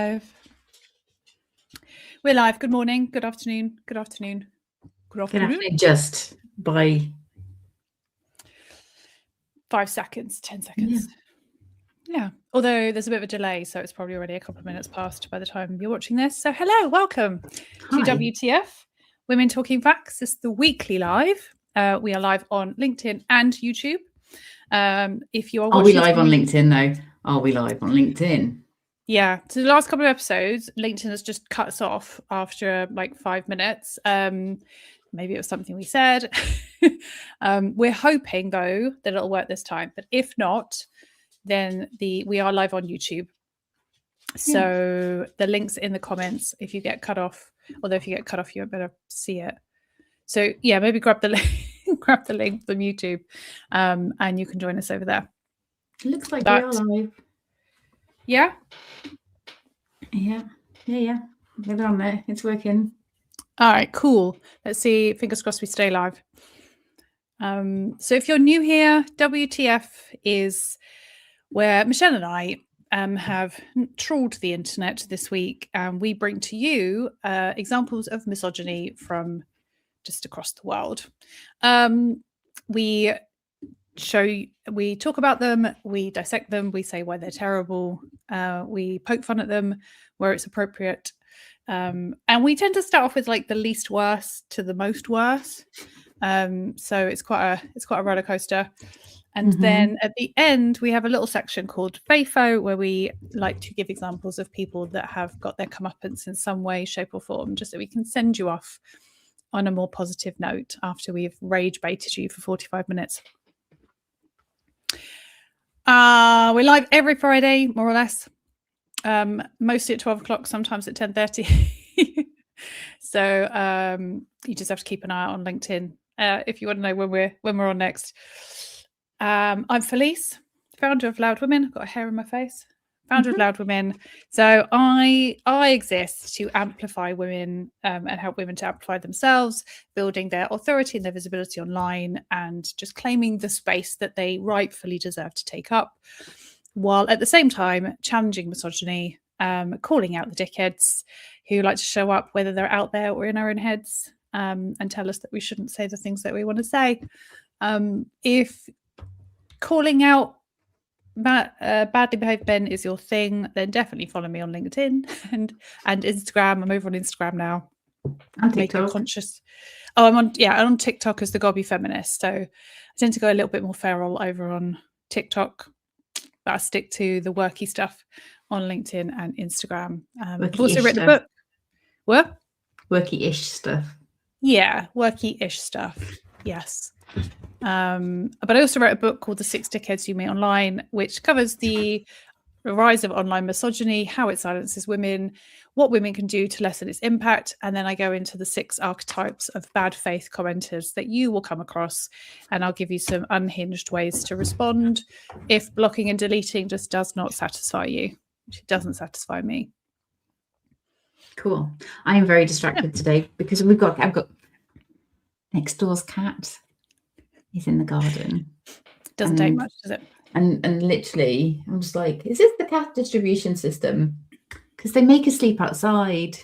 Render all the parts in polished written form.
live. We're live. Good morning, good afternoon, good afternoon, good afternoon. Good afternoon, just by 5 seconds, 10 seconds. Yeah. Although there's a bit of a delay, so it's probably already a couple of minutes past by the time you're watching this. So hello, welcome to WTF, Women Talking Facts. This is the weekly live. We are live on LinkedIn and YouTube. If you are watching, we live on LinkedIn though? Are we live on LinkedIn? Yeah. So the last couple of episodes, LinkedIn has just cut us off after like 5 minutes. Maybe it was something we said. We're hoping though that it'll work this time. But if not, then we are live on YouTube. So the link's in the comments if you get cut off. Although if you get cut off, you better see it. So yeah, maybe grab the link, grab the link from YouTube, and you can join us over there. It looks like we are live. Yeah. Yeah. We're on there. It's working. All right, cool. Let's see. Fingers crossed we stay live. So if you're new here, WTF is where Michelle and I have trawled the internet this week, and we bring to you examples of misogyny from just across the world. We talk about them, we dissect them, we say why they're terrible, we poke fun at them where it's appropriate, and we tend to start off with like the least worst to the most worse. So it's quite a roller coaster. And then at the end, we have a little section called FAFO, where we like to give examples of people that have got their comeuppance in some way, shape or form, just so we can send you off on a more positive note after we've rage baited you for 45 minutes. We're live every Friday, more or less. Mostly at 12 o'clock, sometimes at 10:30. So you just have to keep an eye out on LinkedIn if you want to know when we're on next. I'm Felice, founder of Loud Women. I've got a hair in my face. Founder of Loud Women. So I exist to amplify women and help women to amplify themselves, building their authority and their visibility online, and just claiming the space that they rightfully deserve to take up, while at the same time challenging misogyny, calling out the dickheads who like to show up, whether they're out there or in our own heads, and tell us that we shouldn't say the things that we want to say. If calling out badly behaved men is your thing, then definitely follow me on LinkedIn and Instagram. I'm over on Instagram now. And TikTok. I'm on TikTok as the Gobby Feminist. So I tend to go a little bit more feral over on TikTok, but I stick to the worky stuff on LinkedIn and Instagram. I've also written a book. What? Worky-ish stuff. Yeah, worky-ish stuff. Yes. But I also wrote a book called The 6 Dickheads You Meet Online, which covers the rise of online misogyny, how it silences women, what women can do to lessen its impact. And then I go into the 6 archetypes of bad faith commenters that you will come across. And I'll give you some unhinged ways to respond if blocking and deleting just does not satisfy you, which it doesn't satisfy me. Cool. I am very distracted today because I've got next door's cat. He's in the garden. Doesn't take much, does it? And literally, I'm just like, is this the cat distribution system? Because they make us sleep outside.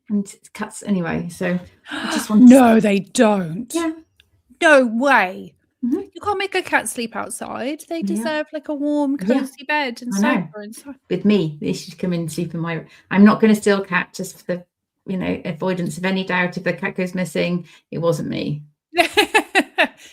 And cats, anyway. So I just want No, they don't. Yeah. No way. You can't make a cat sleep outside. They deserve like a warm, cozy bed and sofa inside. With me, they should come in and sleep in my. I'm not going to steal a cat just for the, avoidance of any doubt. If the cat goes missing, it wasn't me.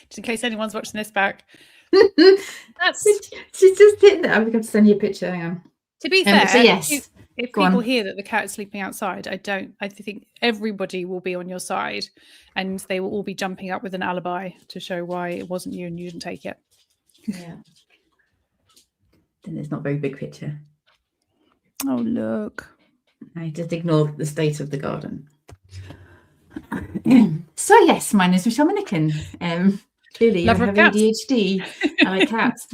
Just in case anyone's watching this back. She's just sitting there. I'm going to send you a picture. Hang on. To be fair, so yes, if people hear that the cat is sleeping outside, I think everybody will be on your side, and they will all be jumping up with an alibi to show why it wasn't you and you didn't take it. Yeah. Then it's not a very big picture. Oh, look. I just ignore the state of the garden. So yes, my name is Michelle Minnikin. Clearly, I have ADHD. I like cats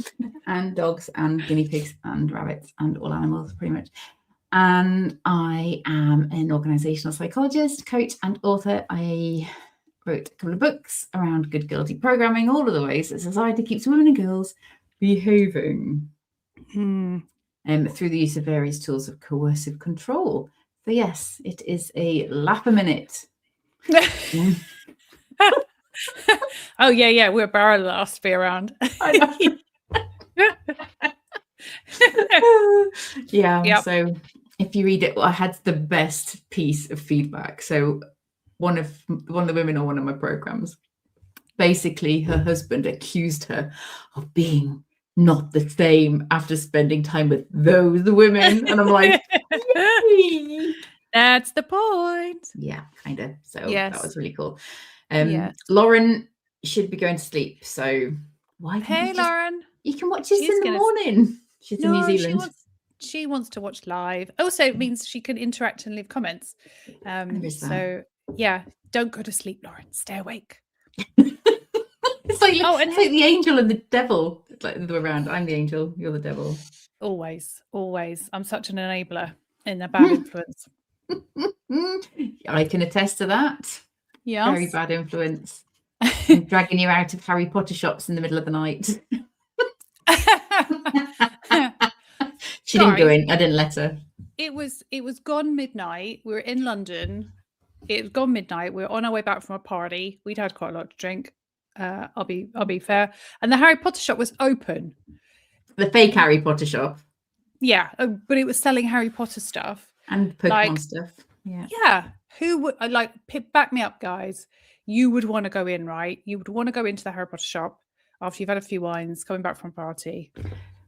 and dogs and guinea pigs and rabbits and all animals, pretty much. And I am an organisational psychologist, coach, and author. I wrote a couple of books around good girl deprogramming, all of the ways that society keeps women and girls behaving. through the use of various tools of coercive control. So yes, it is a laugh a minute. Oh yeah, we're barrel last to be around. I know. Yeah. Yep. So if you read it, I had the best piece of feedback. So one of the women on one of my programs, basically her husband accused her of being not the same after spending time with those women, and I'm like, yay! That's the point. Yeah, kind of. So yes. That was really cool. Lauren should be going to sleep, so why don't Lauren, you can watch this in the morning. She's in New Zealand. She wants to watch live. Also, it means she can interact and leave comments. So yeah, don't go to sleep, Lauren. Stay awake. It's like it's like the angel and the devil. It's like the other way around. I'm the angel, you're the devil. Always. I'm such an enabler in a bad influence. I can attest to that. Yeah. Very bad influence. I'm dragging you out of Harry Potter shops in the middle of the night. She didn't go in. I didn't let her. It was gone midnight. We were in London. It was gone midnight. We were on our way back from a party. We'd had quite a lot to drink. I'll be fair. And the Harry Potter shop was open. The fake Harry Potter shop. Yeah, but it was selling Harry Potter stuff and Pokemon stuff. Yeah. Yeah. Who would back me up, guys? You would want to go in, right? You would want to go into the Harry Potter shop after you've had a few wines, coming back from a party.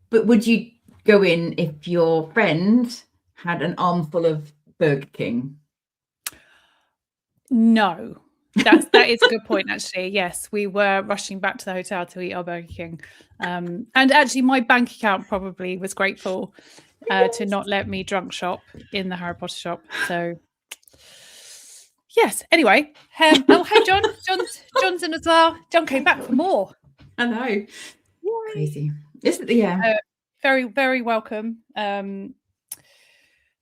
But would you go in if your friend had an armful of Burger King? No. That is a good point, actually. Yes, we were rushing back to the hotel to eat our Burger King. And actually, my bank account probably was grateful to not let me drunk shop in the Harry Potter shop. So, yes. Anyway, hey, John. John's in as well. John came back for more. I know. Yay. Crazy. Isn't it? Yeah. Very, very welcome. Very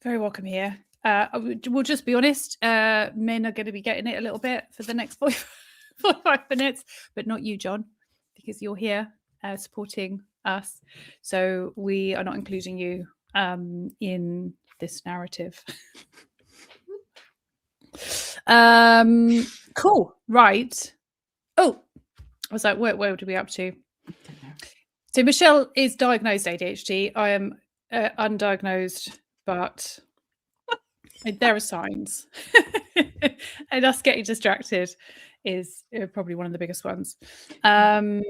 welcome here. We'll just be honest, men are going to be getting it a little bit for the next 45 minutes, but not you, John, because you're here supporting us. So we are not including you in this narrative. Cool. Right. Oh, I was like, where would we be up to? So Michelle is diagnosed ADHD. I am undiagnosed, but there are signs. And us getting distracted is probably one of the biggest ones. I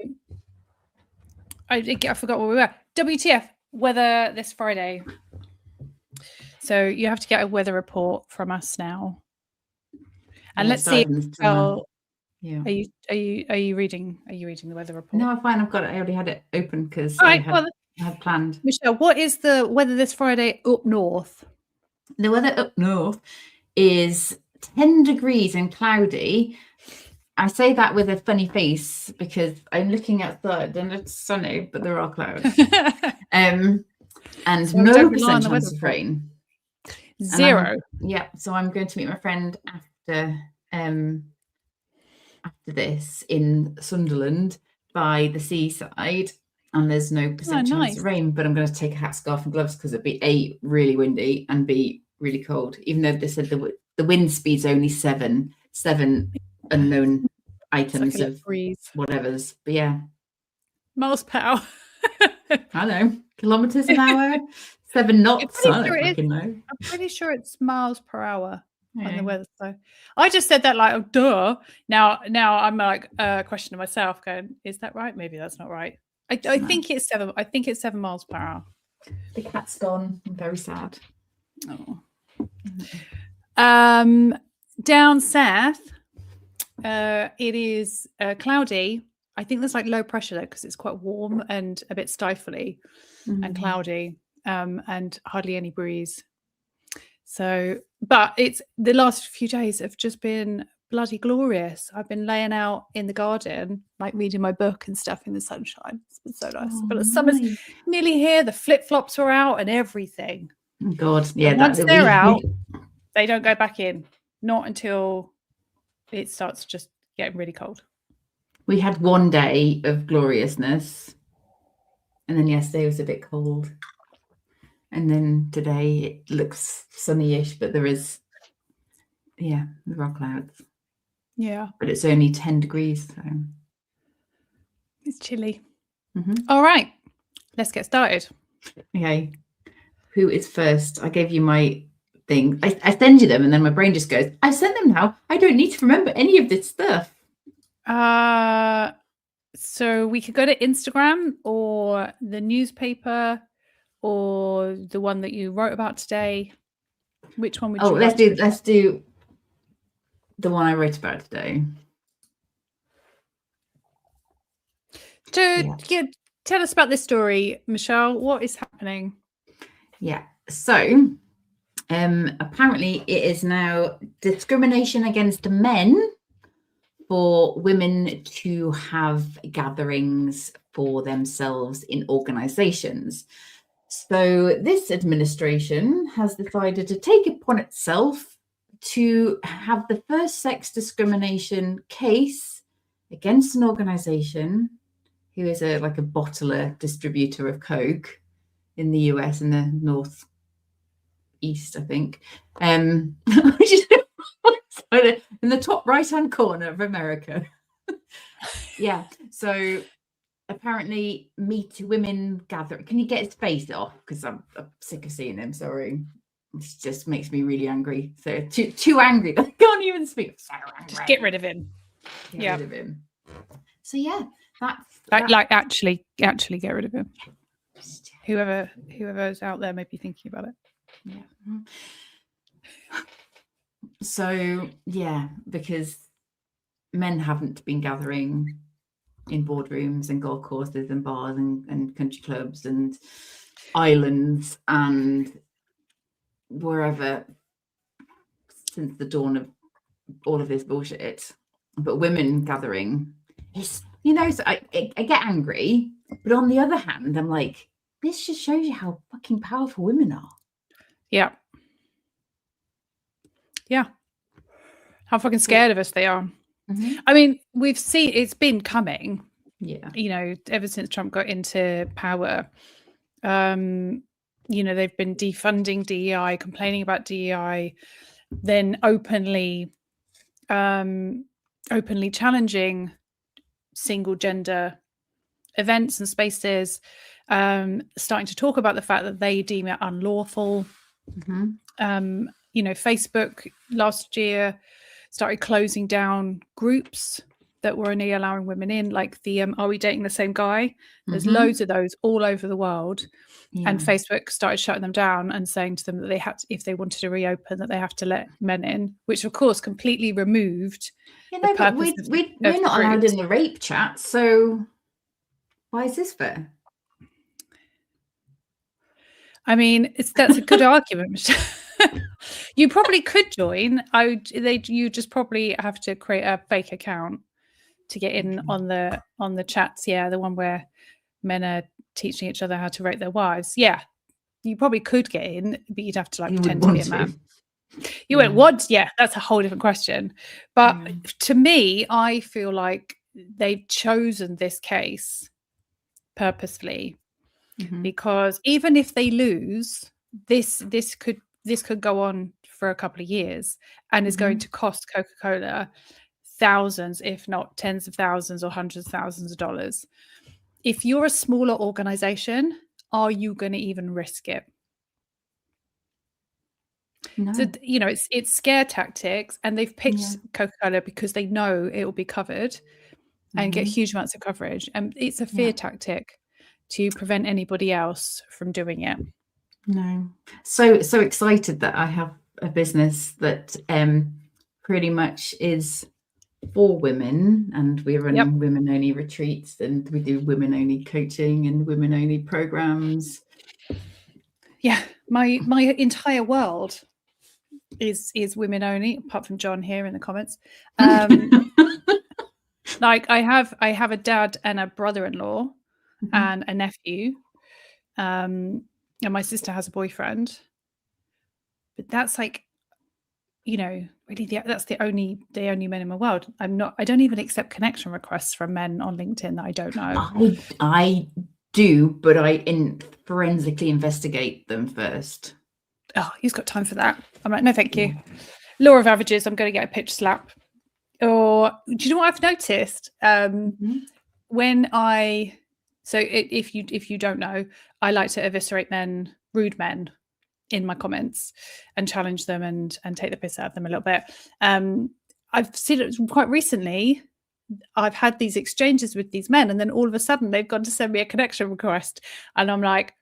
forgot where we were. WTF, weather this Friday. So you have to get a weather report from us now. And let's see. Yeah. Are you reading the weather report? No, I'm fine. I've got it. I already had it open because I had planned. Michelle, what is the weather this Friday up north? The weather up north is 10 degrees and cloudy. I say that with a funny face because I'm looking outside and it's sunny, but there are clouds. And so no percent chance of rain. Zero. Yeah. So I'm going to meet my friend after this in Sunderland by the seaside, and there's no percent chance of rain, but I'm going to take a hat, scarf and gloves because it'd be A, really windy, and B, really cold, even though they said the wind speed's only seven unknown items of whatever's, but yeah, miles per hour. I know, kilometers an hour, 7 knots. I'm pretty sure it's miles per hour. On the weather, so I just said that like, oh, duh. Now I'm like questioning myself, going, is that right? Maybe that's not right. I think it's 7. I think it's 7 miles per hour. The cat's gone. I'm very sad. Oh. Down south, it is cloudy. I think there's like low pressure there because it's quite warm and a bit stifly and cloudy, and hardly any breeze. So, but it's the last few days have just been bloody glorious. I've been laying out in the garden, like reading my book and stuff in the sunshine. It's been so nice. But the summer's nearly here. The flip-flops are out and everything. Oh, God, yeah. And once they're out, they don't go back in. Not until it starts just getting really cold. We had one day of gloriousness, and then yesterday was a bit cold. And then today it looks sunny-ish, but there are clouds. Yeah. But it's only 10 degrees. So. It's chilly. All right. Let's get started. Okay. Who is first? I gave you my thing. I send you them and then my brain just goes, I've sent them now. I don't need to remember any of this stuff. So we could go to Instagram or the newspaper or the one that you wrote about today. Which one would you like? Let's do the one I wrote about today. Tell us about this story, Michelle. What is happening? Yeah. So apparently it is now discrimination against men for women to have gatherings for themselves in organizations. So this administration has decided to take it upon itself to have the first sex discrimination case against an organization who is a bottler distributor of Coke in the US in the northeast, I think. In the top right-hand corner of America. Yeah. So apparently women gather. Can you get his face off? Because I'm sick of seeing him. Sorry. It just makes me really angry. So too angry. I can't even speak. So angry. Just get rid of him. Get rid of him. So yeah, that's actually get rid of him. Whoever's out there may be thinking about it. Yeah. So yeah, because men haven't been gathering in boardrooms and golf courses and bars and country clubs and islands and wherever since the dawn of all of this bullshit. But women gathering is, so I get angry, but on the other hand, I'm like, this just shows you how fucking powerful women are. Yeah. Yeah. How fucking scared of us they are. Mm-hmm. I mean, we've seen it's been coming. Yeah. Ever since Trump got into power, they've been defunding DEI, complaining about DEI, then openly challenging single gender events and spaces, starting to talk about the fact that they deem it unlawful. Mm-hmm. Facebook last year started closing down groups that were only allowing women in, like the Are We Dating the Same Guy? There's loads of those all over the world. Yeah. And Facebook started shutting them down and saying to them that they had to, if they wanted to reopen, that they have to let men in, which of course completely removed the purpose we're not allowed in the rape chat, so why is this fair? I mean, that's a good argument. You probably could join. You just probably have to create a fake account to get in on the chats. Yeah, the one where men are teaching each other how to rape their wives. Yeah, you probably could get in, but you'd have to pretend to be a man. You went, what? Yeah, that's a whole different question. But to me, I feel like they've chosen this case purposefully because even if they lose, this could go on for a couple of years and is going to cost Coca-Cola thousands, if not tens of thousands or hundreds of thousands of dollars. If you're a smaller organization, are you going to even risk it? No. So, it's scare tactics, and they've picked Coca-Cola because they know it will be covered and get huge amounts of coverage. And it's a fear tactic to prevent anybody else from doing it. No. So excited that I have a business that pretty much is for women, and we run women only retreats, and we do women only coaching and women only programs. Yeah, my entire world is women only, apart from John here in the comments. Like I have a dad and a brother-in-law and a nephew, and my sister has a boyfriend, but that's really that's the only men in my world. I don't even accept connection requests from men on LinkedIn that I don't know. I do, but I forensically investigate them first. Oh, he's got time for that. I'm like, no, thank you. Law of averages. I'm going to get a pitch slap. Or do you know what I've noticed? When if you don't know, I like to eviscerate rude men in my comments and challenge them and take the piss out of them a little bit. I've seen it quite recently. I've had these exchanges with these men, and then all of a sudden they've gone to send me a connection request, and I'm like,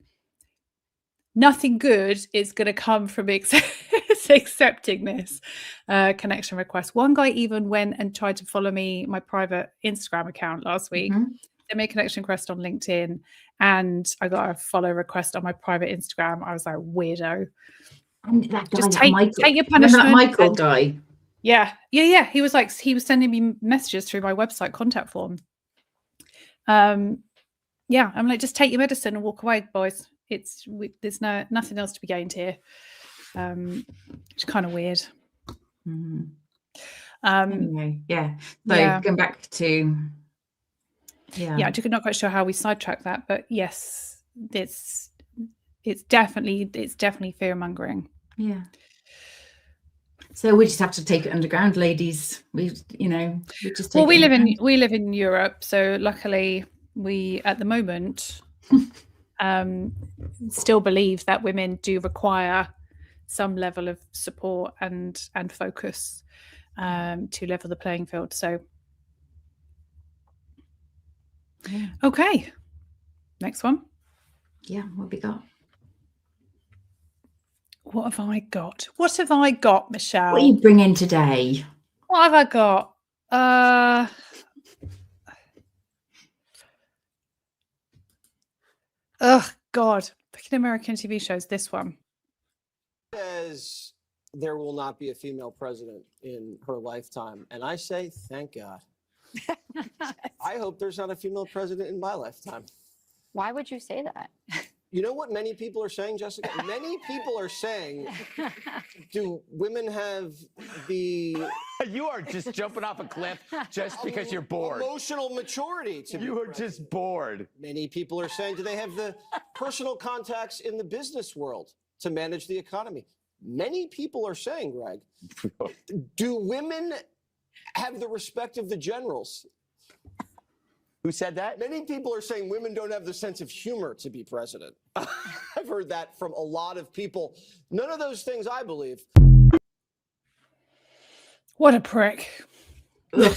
nothing good is going to come from accepting this connection request. One guy even went and tried to follow my private Instagram account last week. They made a connection request on LinkedIn, and I got a follow request on my private Instagram. I was like, weirdo. And that guy, just take your punishment. Remember that Michael guy? Yeah. He was sending me messages through my website contact form. I'm like, just take your medicine and walk away, boys. There's nothing else to be gained here. It's kind of weird. Anyway, going back to I'm not quite sure how we sidetrack that, but yes, it's definitely fear mongering. Yeah. So we just have to take it underground, ladies. We just we live in Europe, so luckily we at the moment still believe that women do require some level of support and focus to level the playing field. So okay, next one. What have we got? What have I got? What have I got, Michelle? What are you bringing today? What have I got? Oh God, picking American TV shows. This one says there will not be a female president in her lifetime, and I say thank God. I hope there's not a female president in my lifetime. Why would you say that? You know what many people are saying, Jessica? Many people are saying, do women have the... You are just jumping off a cliff just because you're bored. Emotional maturity to be You are president. just bored. Many people are saying, do they have the personal contacts in the business world to manage the economy? Many people are saying, Greg, do women have the respect of the generals? Who said that? Many people are saying women don't have the sense of humor to be president. I've heard that from a lot of people. None of those things I believe. What a prick. And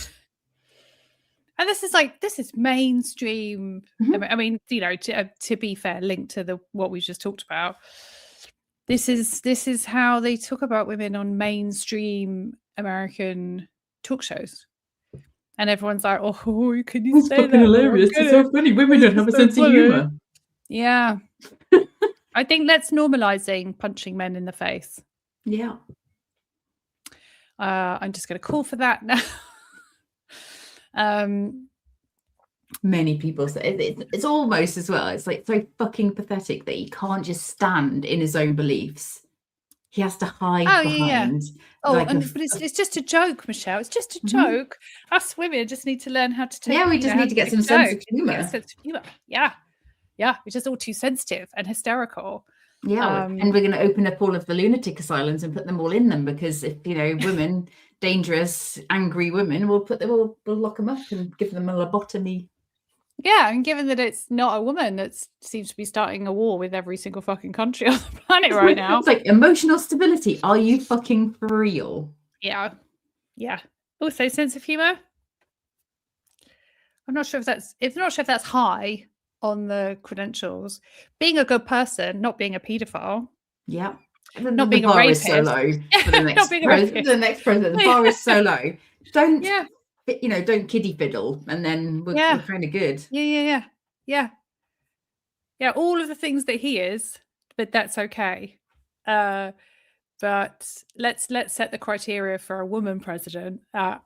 this is mainstream. I mean, to be fair, linked to what we just talked about. This is how they talk about women on mainstream American talk shows. And everyone's like, "Oh, can you say that?" It's fucking hilarious. It's so funny. Women don't have a sense of humor. Yeah. I think that's normalizing punching men in the face. Yeah. I'm just going to call for that now. Many people say it's almost as well. It's like so fucking pathetic that he can't just stand in his own beliefs. He has to hide behind. But it's just a joke, Michelle. It's just a joke. Us women just need to learn how to take. Yeah, we just need to get some sense of humor. Yeah. We're just all too sensitive and hysterical. Yeah, and we're going to open up all of the lunatic asylums and put them all in them because if women, dangerous, angry women, we'll lock them up and give them a lobotomy. Yeah, and given that it's not a woman that seems to be starting a war with every single fucking country on the planet right now. It's like emotional stability. Are you fucking for real? Yeah. Also, sense of humor. I'm not sure if that's high on the credentials. Being a good person, not being a paedophile. Yeah. Not being a rapist. So low for the next president. The bar is so low. Don't kiddie fiddle, and then we're kind of good. Yeah. All of the things that he is, but that's okay. But let's set the criteria for a woman president that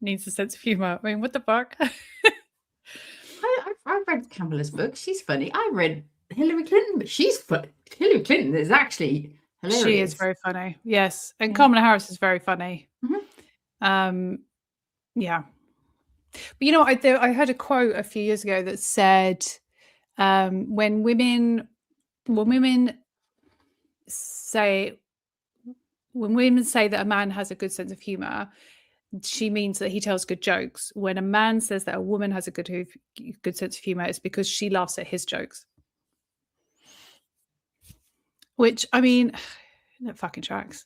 needs a sense of humor. I mean, what the fuck? I've read Kamala's book. She's funny. I read Hillary Clinton, but she's funny. Hillary Clinton is actually hilarious. She is very funny. Yes, and Kamala Harris is very funny. Yeah. But I heard a quote a few years ago that said, when women say that a man has a good sense of humor, she means that he tells good jokes. When a man says that a woman has a good sense of humor, it's because she laughs at his jokes. Which, I mean, that fucking tracks.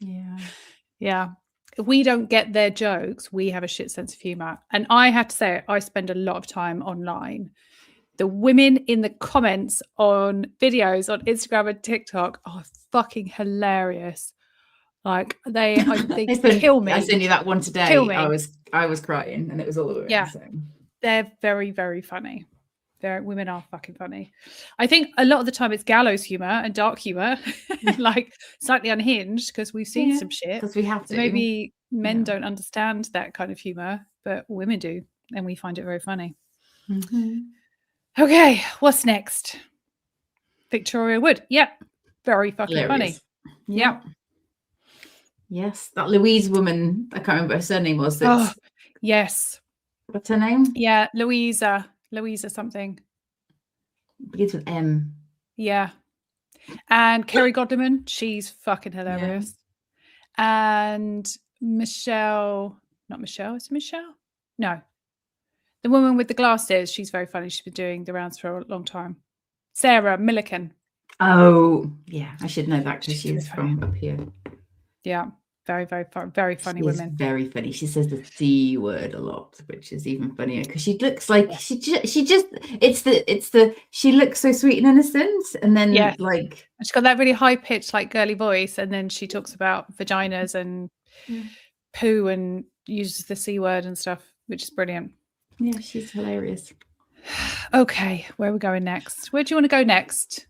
Yeah. Yeah. If we don't get their jokes, we have a shit sense of humor. And I have to say, I spend a lot of time online. The women in the comments on videos on Instagram and TikTok are fucking hilarious. Like they kill me. I sent you that one today. Kill me. I was crying, and it was all the way. Yeah. So. They're very, very funny. Women are fucking funny. I think a lot of the time it's gallows humor and dark humor, like slightly unhinged because we've seen some shit. Because we have to. So maybe men don't understand that kind of humor, but women do, and we find it very funny. Mm-hmm. Okay, what's next? Victoria Wood. Yep. Very fucking Hilarious. funny. Yep. Yes, that Louise woman, I can't remember what her surname was. Oh, yes. What's her name? Yeah, Louisa something. Begins with M. Yeah. And Kerry Godliman, she's fucking hilarious. Yeah. And Michelle, not Michelle, is it Michelle? No. The woman with the glasses, she's very funny. She's been doing the rounds for a long time. Sarah Milliken. Oh, yeah, I should know that because She's she's from up here. Yeah. Very, very funny She women. Very funny. She says the C word a lot, which is even funnier because she looks like she looks so sweet and innocent, and then like she's got that really high pitched like girly voice, and then she talks about vaginas and poo and uses the C word and stuff, which is brilliant. Yeah, she's hilarious. Okay, where are we going next? Where do you want to go next?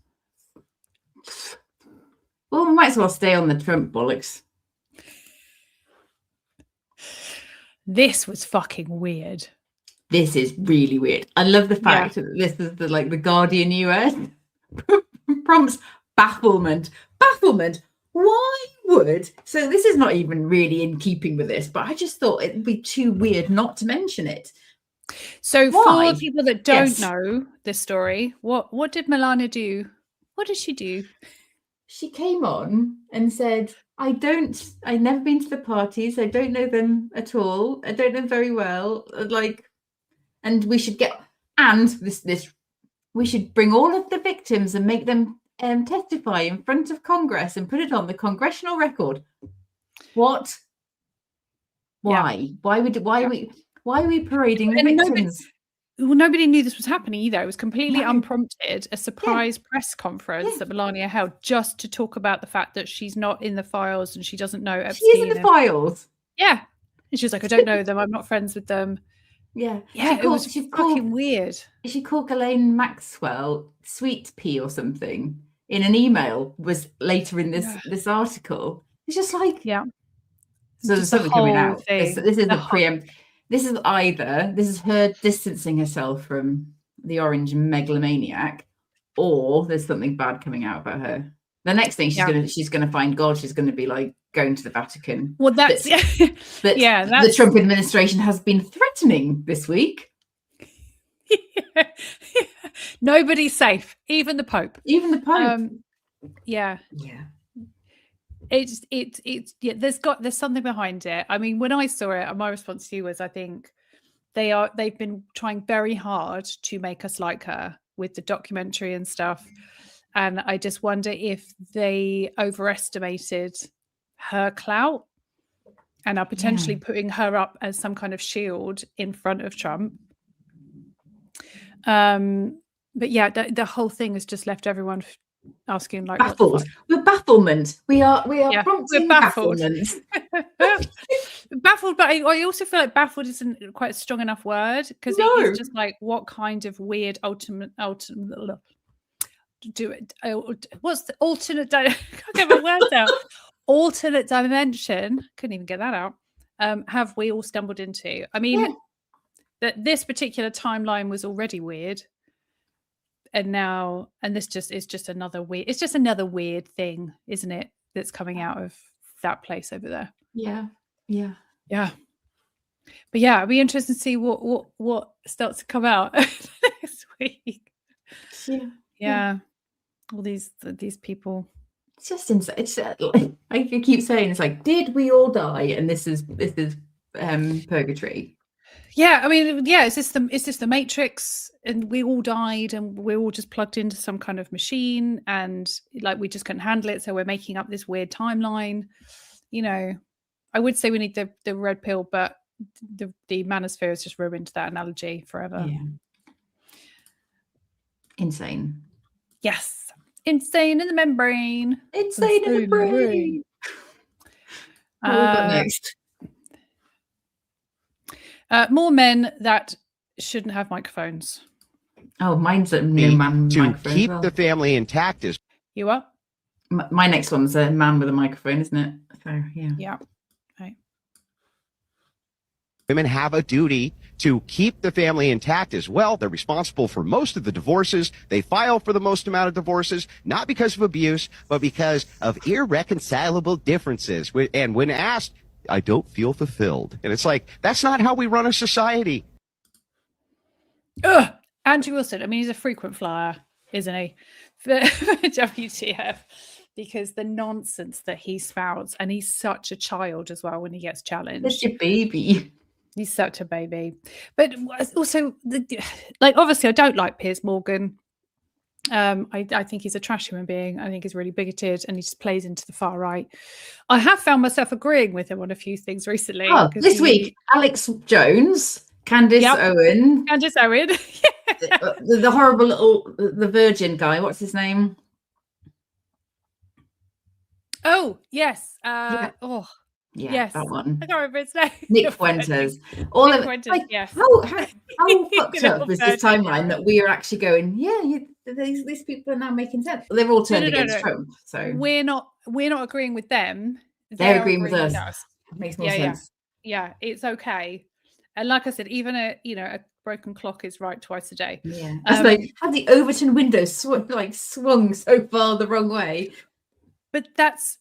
Well, we might as well stay on the Trump bollocks. This was fucking weird. This is really weird. I love the fact that this is the Guardian US prompts bafflement. Why would, so this is not even really in keeping with this, but I just thought it'd be too weird not to mention it. So for people that don't know this story, what did Melania do? What did she do? She came on and said, I've never been to the parties. I don't know them at all. I don't know very well. And we should we should bring all of the victims and make them testify in front of Congress and put it on the congressional record. What? Why? Yeah. Why are we parading the victims? Nobody knew this was happening either. It was completely unprompted, a surprise press conference that Melania held just to talk about the fact that she's not in the files and she doesn't know Epstein. She's in the files. Yeah. And she was like, I don't know them. I'm not friends with them. Yeah. Yeah, it was fucking weird. She called Ghislaine Maxwell Sweet Pea or something in an email was later in this article. It's just like, so there's something coming out. This is the preempt. This is her distancing herself from the orange megalomaniac, or there's something bad coming out about her. The next thing she's gonna find God. She's gonna be like going to the Vatican. Well, that's the Trump administration has been threatening this week. Nobody's safe, even the Pope. Yeah. It's there's something behind it. I mean, when I saw it, my response to you was, I think they've been trying very hard to make us like her with the documentary and stuff, and I just wonder if they overestimated her clout and are potentially putting her up as some kind of shield in front of Trump. But yeah, the whole thing has just left everyone asking, like, baffled. We're bafflement. We are prompting baffled. Bafflement. But I also feel like baffled isn't quite a strong enough word, because it is just like, what kind of weird alternate do it? What's the alternate? I can't get my words out. Alternate dimension. Couldn't even get that out. Have we all stumbled into? I mean, that this particular timeline was already weird. And this is just another weird. It's just another weird thing, isn't it? That's coming out of that place over there. Yeah. But yeah, it'd be interesting to see what starts to come out this week. Yeah. All these people. It's just insane. It's like I keep saying, it's like, did we all die? And this is purgatory. Yeah, I mean, yeah, it's just the Matrix, and we all died, and we're all just plugged into some kind of machine, and like we just couldn't handle it, so we're making up this weird timeline. You know, I would say we need the red pill, but the manosphere has just ruined that analogy forever. Yeah. Insane. Yes, insane in the membrane. Insane in the brain. What have we got next? More men that shouldn't have microphones. Oh, mine's a no man to microphone. keep the family intact is. You what? My next one's a man with a microphone, isn't it? So yeah. Yeah. Right. Women have a duty to keep the family intact as well. They're responsible for most of the divorces. They file for the most amount of divorces, not because of abuse, but because of irreconcilable differences. And when asked, I don't feel fulfilled. And it's like, that's not how we run a society. Ugh. Andrew Wilson, I mean, he's a frequent flyer, isn't he? For WTF, because the nonsense that he spouts, and he's such a child as well when he gets challenged. That's your baby. He's such a baby. But also, obviously, I don't like Piers Morgan. I think he's a trash human being. I think he's really bigoted, and he just plays into the far right. I have found myself agreeing with him on a few things recently. Oh, this week, Alex Jones, Candace Owen. Candace Owen. the horrible little, the virgin guy. What's his name? Oh, yes. Yeah, yes, that one. I can't remember his name. Nick Fuentes. All Nick of Fuentes, like, yes. How fucked up is this timeline that we are actually going? Yeah, these people are now making sense. They're all turned against Trump. So we're not agreeing with them. They're agreeing with us. Makes more sense. Yeah, it's okay. And like I said, even a broken clock is right twice a day. Yeah, that's like had the Overton window swung so far the wrong way. But that's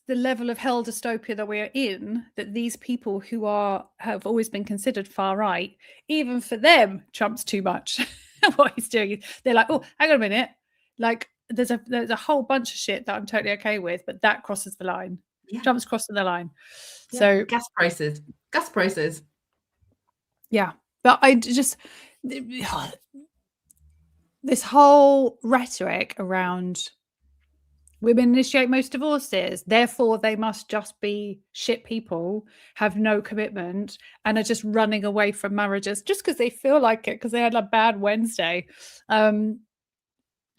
the level of hell dystopia that we're in, that these people who have always been considered far right, even for them, Trump's too much. What he's doing, they're like, oh, hang on a minute. Like there's a whole bunch of shit that I'm totally okay with, but that crosses the line. Yeah. Trump's crossing the line. Yeah. So gas prices. Yeah. But I just this whole rhetoric around women initiate most divorces, therefore they must just be shit people, have no commitment, and are just running away from marriages just because they feel like it, because they had a bad Wednesday.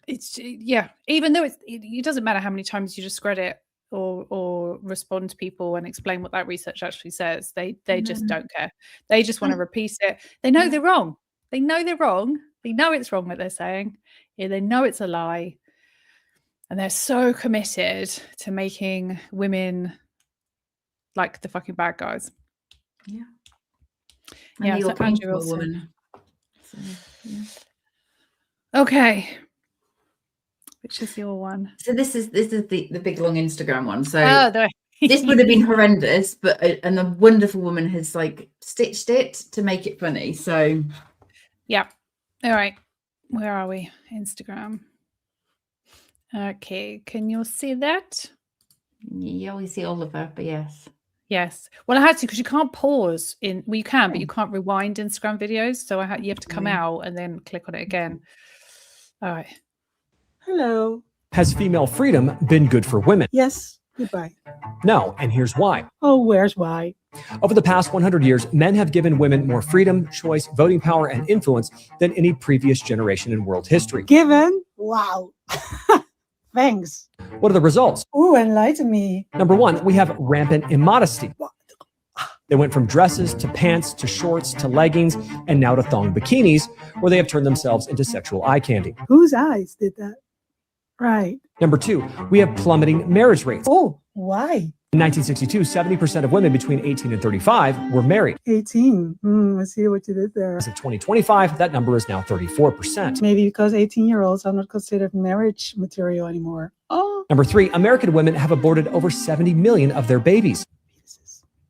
It's even though it doesn't matter how many times you discredit or respond to people and explain what that research actually says, they just don't care. They just want to repeat it. They know they're wrong. They know they're wrong. They know it's wrong what they're saying. Yeah, they know it's a lie. And they're so committed to making women like the fucking bad guys. Yeah. And so Andrew Wilson. So, yeah. Okay. Which is your one? So this is the big long Instagram one. So this would have been horrendous, but and the wonderful woman has like stitched it to make it funny. So yeah. All right. Where are we? Instagram. Okay, can you see that? You always see Oliver, but yes. Yes. Well, I had to, because you can't pause well, you can, but you can't rewind Instagram videos. So you have to come out and then click on it again. All right. Hello. Has female freedom been good for women? Yes. Goodbye. No, and here's why. Oh, where's why? Over the past 100 years, men have given women more freedom, choice, voting power, and influence than any previous generation in world history. Given? Wow. Thanks. What are the results? Ooh, enlighten me. Number one, we have rampant immodesty. They went from dresses to pants to shorts to leggings and now to thong bikinis, where they have turned themselves into sexual eye candy. Whose eyes did that? Right. Number two, we have plummeting marriage rates. Oh, why? In 1962, 70% of women between 18 and 35 were married. 18. I see what you did there. As of 2025, that number is now 34%. Maybe because 18-year-olds are not considered marriage material anymore. Oh. Number three, American women have aborted over 70 million of their babies.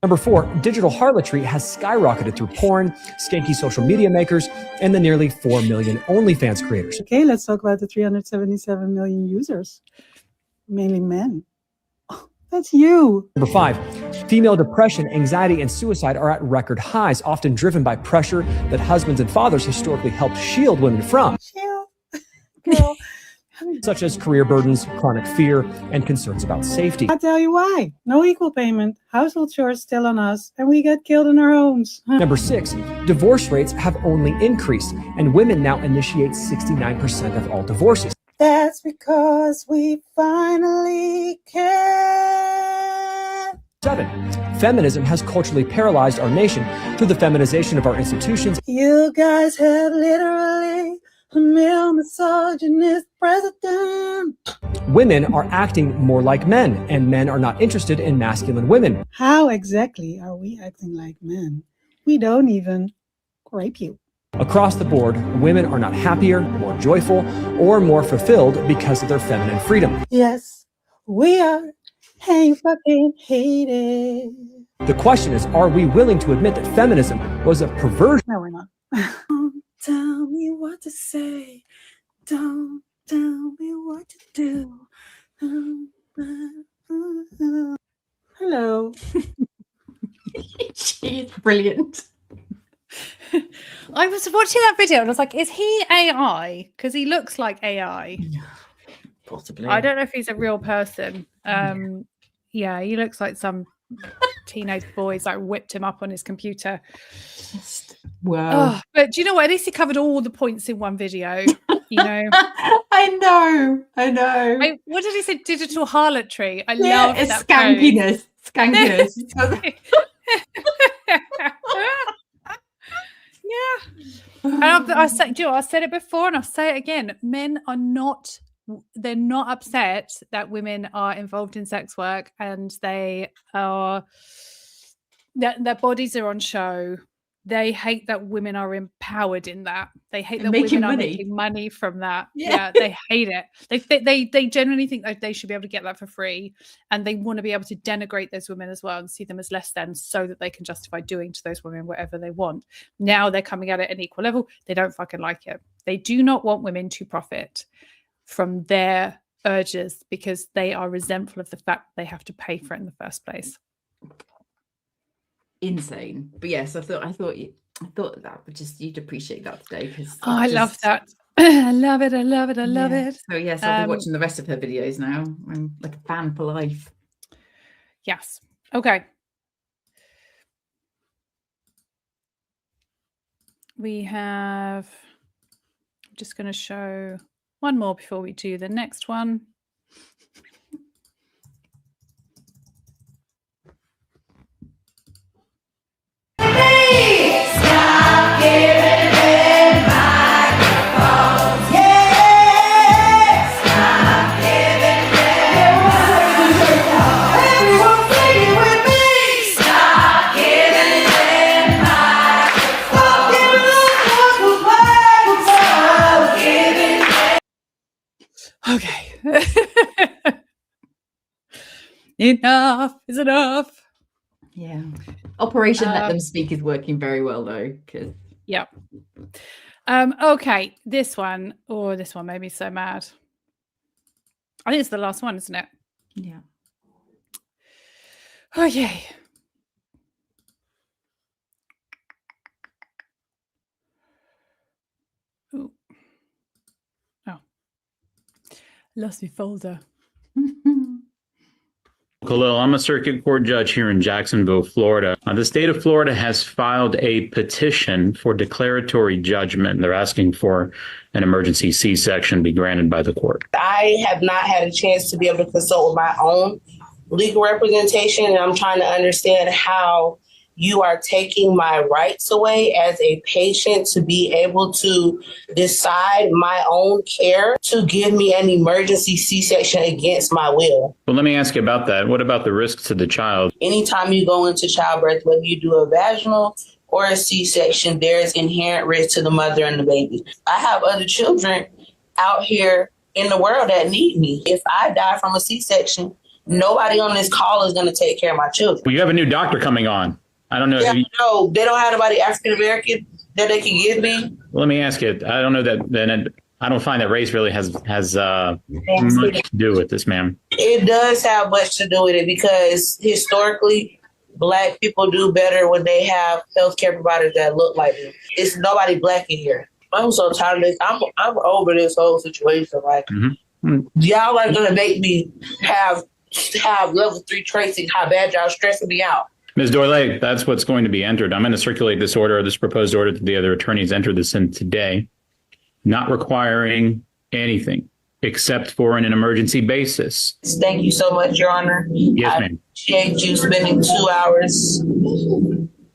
Number 4, digital harlotry has skyrocketed through porn, skanky social media makers, and the nearly 4 million OnlyFans creators. Okay, let's talk about the 377 million users, mainly men. Oh, that's you. Number 5, female depression, anxiety, and suicide are at record highs, often driven by pressure that husbands and fathers historically helped shield women from, Chill. Girl. such as career burdens, chronic fear, and concerns about safety. I'll tell you why. No equal payment, household chores still on us, and we get killed in our homes. Number 6, divorce rates have only increased, and women now initiate 69% of all divorces. That's because we finally can. 7, feminism has culturally paralyzed our nation through the feminization of our institutions. You guys have literally a male misogynist president. Women are acting more like men, and men are not interested in masculine women. How exactly are we acting like men? We don't even rape you. Across the board, women are not happier, more joyful, or more fulfilled because of their feminine freedom. Yes, we are. Hang fucking hated. The question is, are we willing to admit that feminism was a perversion? No, we're not. Don't tell me what to say. Don't tell me what to do. Hello. She's brilliant. I was watching that video and I was like, is he AI? Because he looks like AI. Possibly. I don't know if he's a real person. Yeah, he looks like some teenage boys like whipped him up on his computer. Wow. Oh, but do you know what? At least he covered all the points in one video. You know, I know. what did he say? Digital harlotry. I Yeah, love it's that skankiness. Skankiness. Yeah. And I said, I said it before and I'll say it again. Men are not, they're not upset that women are involved in sex work and they are, their bodies are on show. They hate that women are empowered in that. They hate that women are making money from that. Yeah, they hate it. They genuinely think that they should be able to get that for free, and they want to be able to denigrate those women as well and see them as less than, so that they can justify doing to those women whatever they want. Now they're coming at it at an equal level. They don't fucking like it. They do not want women to profit from their urges because they are resentful of the fact they have to pay for it in the first place. Insane. But yes, I thought that would just, you'd appreciate that today, because I love that. I love it. I love it. So yes, I'll be watching the rest of her videos now. I'm like a fan for life. Yes. Okay. We have, I'm just going to show one more before we do the next one. Okay. Enough is enough. Yeah. Operation Let Them Speak is working very well though. Yeah. Okay. This one made me so mad. I think it's the last one, isn't it? Yeah. Oh yay. Ooh. Oh. Lost my folder. Khalil, I'm a circuit court judge here in Jacksonville, Florida. The state of Florida has filed a petition for declaratory judgment. They're asking for an emergency C-section be granted by the court. I have not had a chance to be able to consult with my own legal representation, and I'm trying to understand how you are taking my rights away as a patient to be able to decide my own care, to give me an emergency C-section against my will. Well, let me ask you about that. What about the risks to the child? Anytime you go into childbirth, whether you do a vaginal or a C-section, there is inherent risk to the mother and the baby. I have other children out here in the world that need me. If I die from a C-section, nobody on this call is going to take care of my children. Well, you have a new doctor coming on. I don't know. Yeah, no, they don't have nobody African American that they can give me. Let me ask you. I don't know that. Then I don't find that race really has much to do with this, ma'am. It does have much to do with it because historically, Black people do better when they have healthcare providers that look like them. It's nobody Black in here. I'm so tired of this. I'm over this whole situation. Like, y'all are gonna make me have level 3 tracing. How bad y'all stressing me out. Ms. Dorley, that's what's going to be entered. I'm going to circulate this order, this proposed order, to the other attorneys. Enter this in today, not requiring anything except for an emergency basis. Thank you so much, Your Honor. Yes, ma'am. I appreciate you spending 2 hours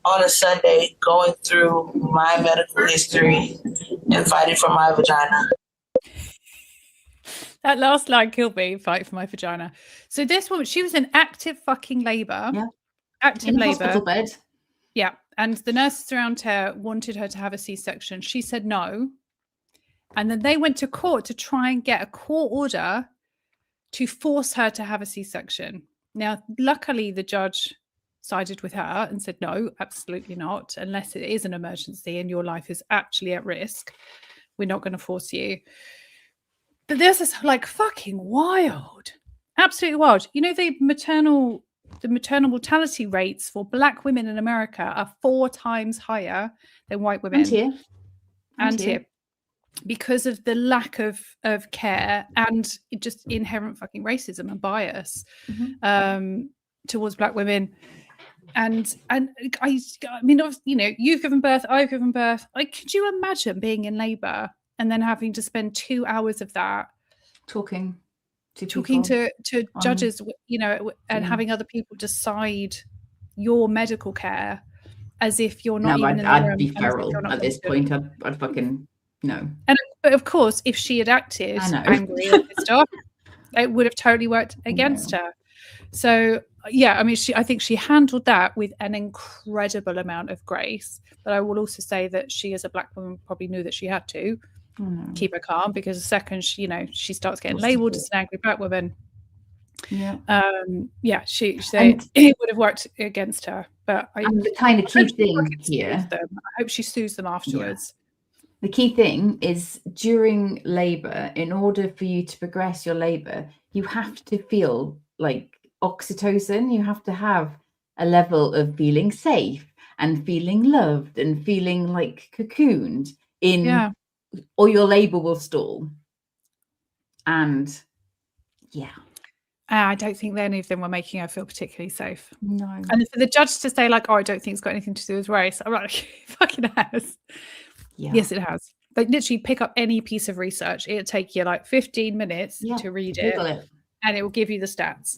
on a Sunday going through my medical history and fighting for my vagina. That last line killed me, fight for my vagina. So this woman, she was in active fucking labour. Yeah. Active In a labour. hospital bed. Yeah. And the nurses around her wanted her to have a C-section. She said no. And then they went to court to try and get a court order to force her to have a C-section. Now, luckily, the judge sided with her and said, no, absolutely not. Unless it is an emergency and your life is actually at risk, we're not going to force you. But this is like fucking wild. Absolutely wild. You know, the maternal mortality rates for Black women in America are 4 times higher than white women. And here. Because of the lack of care and just inherent fucking racism and bias towards Black women. And I mean, you know, you've given birth, I've given birth. Like, could you imagine being in labour and then having to spend 2 hours of that talking to judges, you know, and having other people decide your medical care as if you're not even in the room. I'd be feral at this point. I'd fucking no. But of course, if she had acted angry and pissed off, it would have totally worked against her. So yeah, I mean, I think she handled that with an incredible amount of grace. But I will also say that she, as a Black woman, probably knew that she had to keep her calm, because the second she starts getting labelled as an angry Black woman, it would have worked against her. But the kind of key thing here, I hope she sues them afterwards. The key thing is during labour, in order for you to progress your labour, you have to feel like oxytocin. You have to have a level of feeling safe and feeling loved and feeling like cocooned in, or your labour will stall. And I don't think any of them were making her feel particularly safe. No. And for the judge to say like, oh, I don't think it's got anything to do with race, I'm like, it fucking has. Yeah. Yes, it has. Like, literally pick up any piece of research. It'll take you like 15 minutes to read it, and it will give you the stats.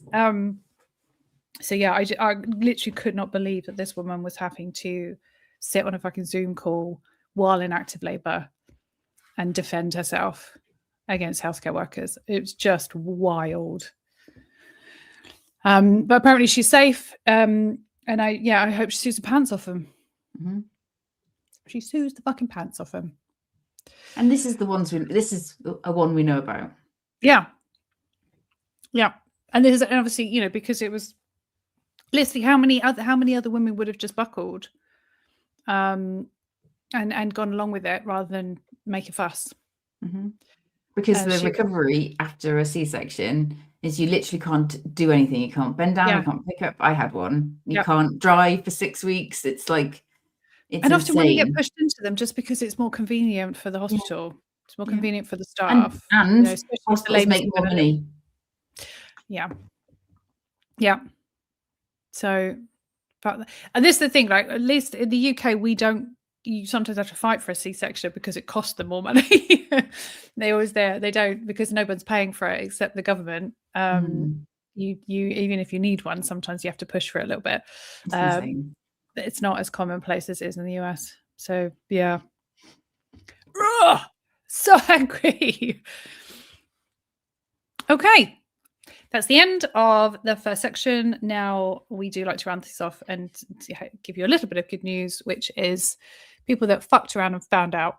So yeah, I literally could not believe that this woman was having to sit on a fucking Zoom call while in active labour and defend herself against healthcare workers. It was just wild. But apparently she's safe. And I hope she sues the pants off them. Mm-hmm. She sues the fucking pants off him. And this is this is a one we know about. Yeah. And this is obviously, you know, because it was literally how many other women would have just buckled and gone along with it rather than make a fuss. Mm-hmm. Because the recovery after a C-section is you literally can't do anything. You can't bend down, you can't pick up. I had one. You can't drive for 6 weeks. It's like, and often when you get pushed into them, just because it's more convenient for the hospital, it's more convenient for the staff, and hospitals make more money. Yeah. So, and this is the thing. Like, at least in the UK, you sometimes have to fight for a C-section because it costs them more money. They don't, because no one's paying for it except the government. You even if you need one, sometimes you have to push for it a little bit. It's not as commonplace as it is in the US. So yeah. Ugh, so angry. Okay. That's the end of the first section. Now we do like to round this off and give you a little bit of good news, which is people that fucked around and found out.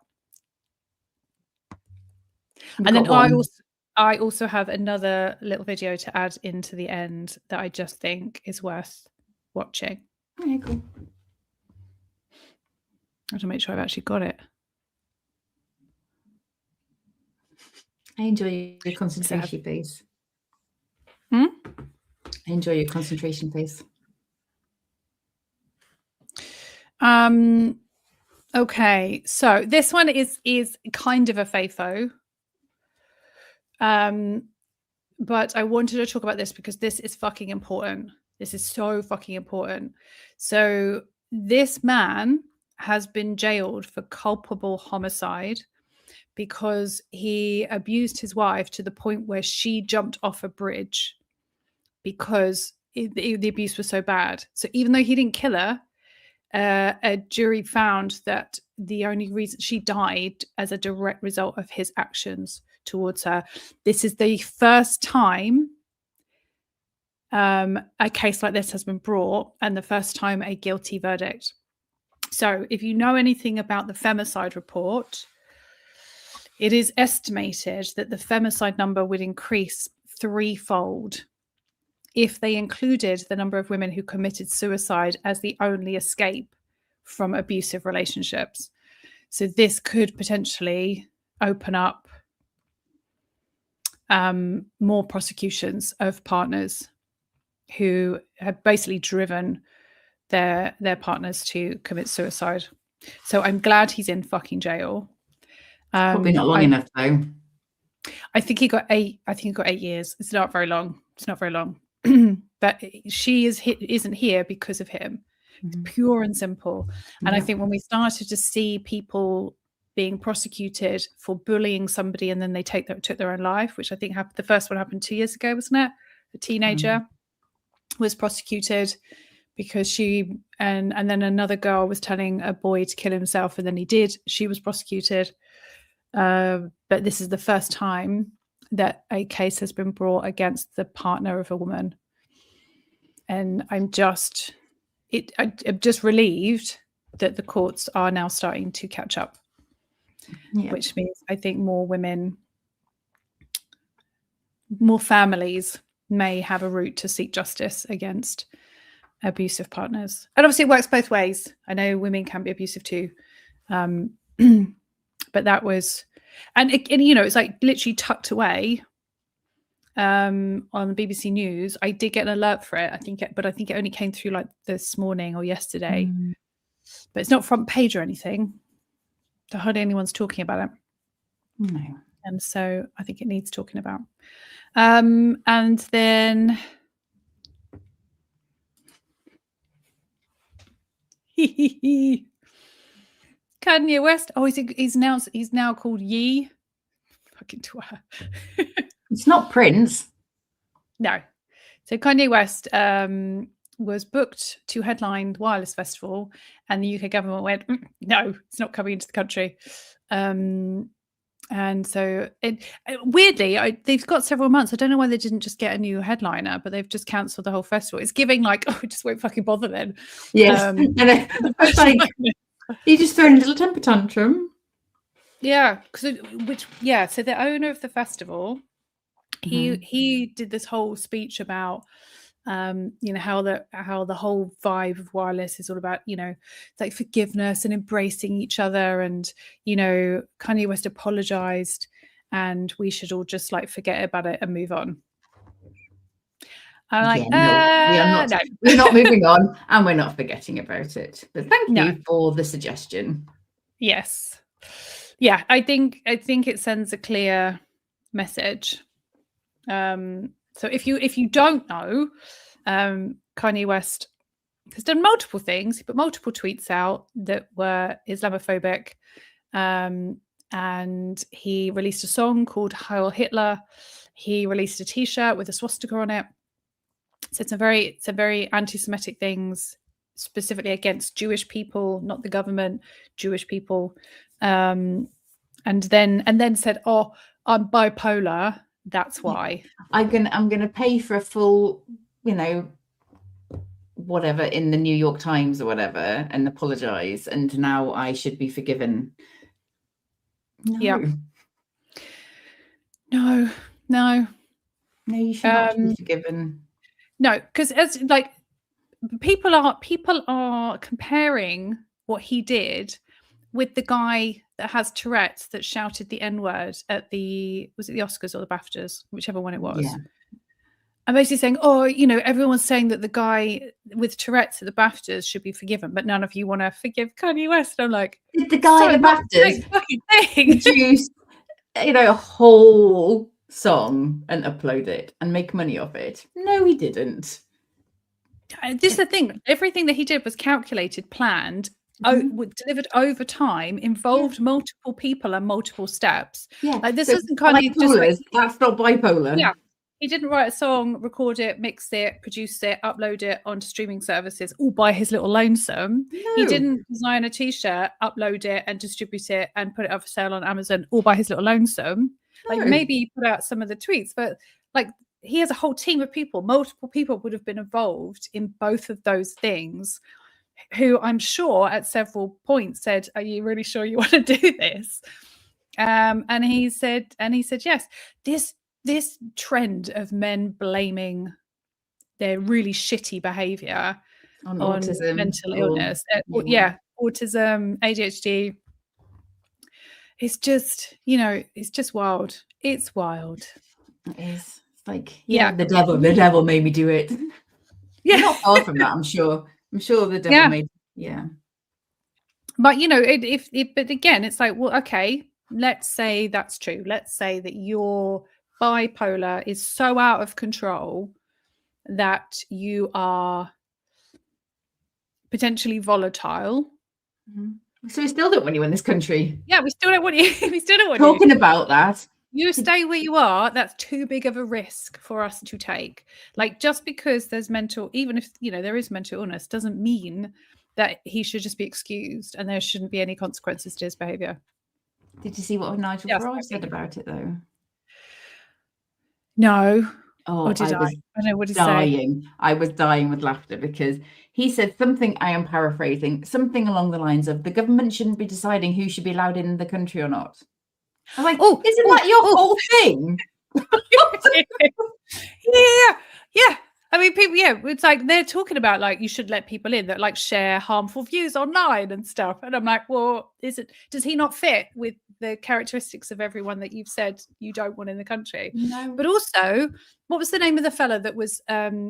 And then I also have another little video to add into the end that I just think is worth watching. Okay, cool. I have to make sure I've actually got it. I enjoy your concentration face. Hmm? I enjoy your concentration face. Okay, so this one is kind of a FAFO. But I wanted to talk about this because this is fucking important. This is so fucking important. So this man has been jailed for culpable homicide because he abused his wife to the point where she jumped off a bridge because the abuse was so bad. So even though he didn't kill her, a jury found that the only reason she died as a direct result of his actions towards her. This is the first time a case like this has been brought, and the first time a guilty verdict. So if you know anything about the femicide report, it is estimated that the femicide number would increase threefold if they included the number of women who committed suicide as the only escape from abusive relationships. So this could potentially open up more prosecutions of partners who have basically driven their partners to commit suicide. So I'm glad he's in fucking jail. Probably not long enough though. I think he got 8 years. It's not very long. But she isn't here because of him. It's pure and simple. And I think when we started to see people being prosecuted for bullying somebody and then they took their own life, which I think happened, the first one happened 2 years ago, wasn't it? A teenager was prosecuted because she and then another girl was telling a boy to kill himself and then he did. She was prosecuted. But this is the first time that a case has been brought against the partner of a woman. And I'm just relieved that the courts are now starting to catch up, which means I think more women, more families may have a route to seek justice against abusive partners. And obviously it works both ways. I know women can be abusive too. But that was, and you know, it's like literally tucked away on the BBC News. I did get an alert for it, I think it only came through like this morning or yesterday. But it's not front page or anything. So hardly anyone's talking about it. No. And so I think it needs talking about. And then Kanye West. Oh, he's now called Ye. Fucking twat. It's not Prince. No. So Kanye West was booked to headline the Wireless Festival, and the UK government went, no, it's not coming into the country. And so weirdly, they've got several months. I don't know why they didn't just get a new headliner, but they've just cancelled the whole festival. It's giving like, oh, we just won't fucking bother then. Yes. And it's like, you just throwing a little temper tantrum. Yeah. So the owner of the festival, he did this whole speech about you know, how the whole vibe of wireless is all about, you know, it's like forgiveness and embracing each other, and you know, Kanye West apologized and we should all just like forget about it and move on. I'm like, we're not moving on and we're not forgetting about it. But thank you for the suggestion. Yes. Yeah, I think it sends a clear message. So if you don't know, Kanye West has done multiple things. He put multiple tweets out that were Islamophobic, and he released a song called Heil Hitler. He released a T-shirt with a swastika on it. So it's a very anti-Semitic things, specifically against Jewish people, not the government, Jewish people. And then said, "Oh, I'm bipolar. That's why." I'm gonna pay for a full, you know, whatever in the New York Times or whatever, and apologize, and now I should be forgiven. No. Yeah. No, No, you should not be forgiven. No, because as like people are comparing what he did with the guy that has Tourette's that shouted the N-word at was it the Oscars or the BAFTAs, whichever one it was. Yeah. I'm basically saying, everyone's saying that the guy with Tourette's at the BAFTAs should be forgiven, but none of you want to forgive Kanye West. And I'm like, did the guy at the BAFTAs produce, a whole song and upload it and make money off it? No, he didn't. This is the thing. Everything that he did was calculated, planned, delivered over time, involved multiple people and multiple steps. Yeah, like this isn't kind of just that's not bipolar. Yeah, he didn't write a song, record it, mix it, produce it, upload it onto streaming services all by his little lonesome. No. He didn't design a t-shirt, upload it and distribute it and put it up for sale on Amazon all by his little lonesome. No. Like maybe he put out some of the tweets, but like he has a whole team of people. Multiple people would have been involved in both of those things, who I'm sure at several points said, "Are you really sure you want to do this?" And he said yes. This trend of men blaming their really shitty behavior on autism, mental illness, autism, ADHD. It's just, it's just wild. It's wild. It is. It's like, the devil made me do it. Yeah, not far from that. I'm sure the devil made. Yeah. But but again, it's like, well, okay, let's say that's true. Let's say that your bipolar is so out of control that you are potentially volatile. Mm-hmm. So we still don't want you in this country. Yeah, we still don't want you. We still don't want talking about that. You stay where you are. That's too big of a risk for us to take. Like, just because there's even if there is mental illness, doesn't mean that he should just be excused and there shouldn't be any consequences to his behavior. Did you see what Nigel Farage said about it though? No. Oh, I don't know what he's saying. I was dying with laughter because he said something, I am paraphrasing, something along the lines of, the government shouldn't be deciding who should be allowed in the country or not. I'm like, isn't that your whole thing? Yeah. I mean, people, it's like they're talking about like you should let people in that like share harmful views online and stuff. And I'm like, well, does he not fit with the characteristics of everyone that you've said you don't want in the country? No. But also, what was the name of the fella that was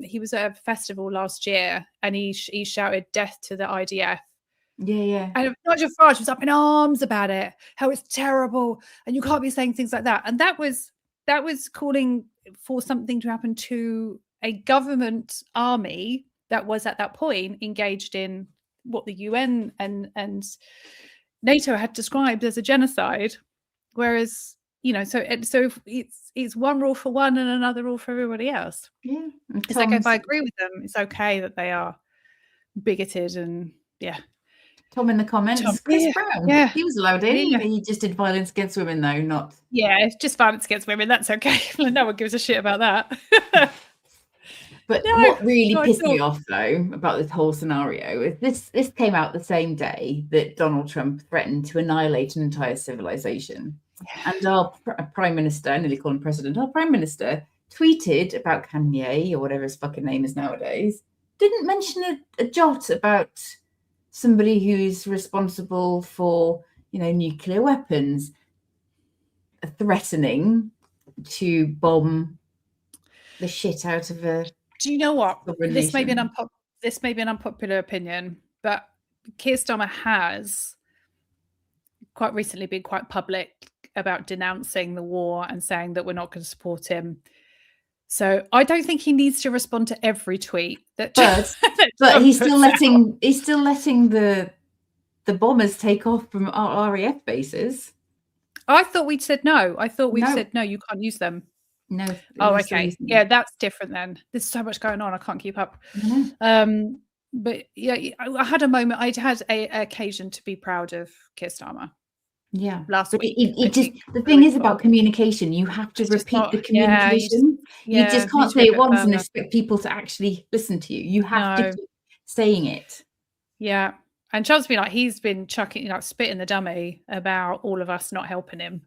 he was at a festival last year and he shouted death to the IDF. Yeah. And Nigel Farage was up in arms about it, how it's terrible and you can't be saying things like that. And that was calling for something to happen to a government army that was at that point engaged in what the UN and NATO had described as a genocide. Whereas, so it's one rule for one and another rule for everybody else. Yeah. It's like, if I agree with them, it's okay that they are bigoted and Tom in the comments, Chris Brown. Yeah, he was allowed in. Yeah. He just did violence against women, though, not. Yeah, it's just violence against women. That's okay. No one gives a shit about that. But what really pissed me off, though, about this whole scenario is this came out the same day that Donald Trump threatened to annihilate an entire civilization. Yeah. And our Prime Minister, I nearly call him President, our Prime Minister tweeted about Kanye, or whatever his fucking name is nowadays, didn't mention a jot about somebody who's responsible for, nuclear weapons, threatening to bomb the shit out of a. Do you know what? This may be an unpopular opinion, but Keir Starmer has quite recently been quite public about denouncing the war and saying that we're not going to support him. So I don't think he needs to respond to every tweet that. But he's still letting the bombers take off from our RAF bases. I thought we'd said no. Said no. You can't use them. No. Oh, okay. Yeah, that's different then. There's so much going on. I can't keep up. Mm-hmm. But yeah, I had a moment. I had an occasion to be proud of Keir Starmer. Yeah, last week. The thing is about communication. You have to repeat the communication. You just can't say it once and expect people to actually listen to you. You have to keep saying it. Yeah, And Trump's been like, he's been chucking, like, spitting the dummy about all of us not helping him.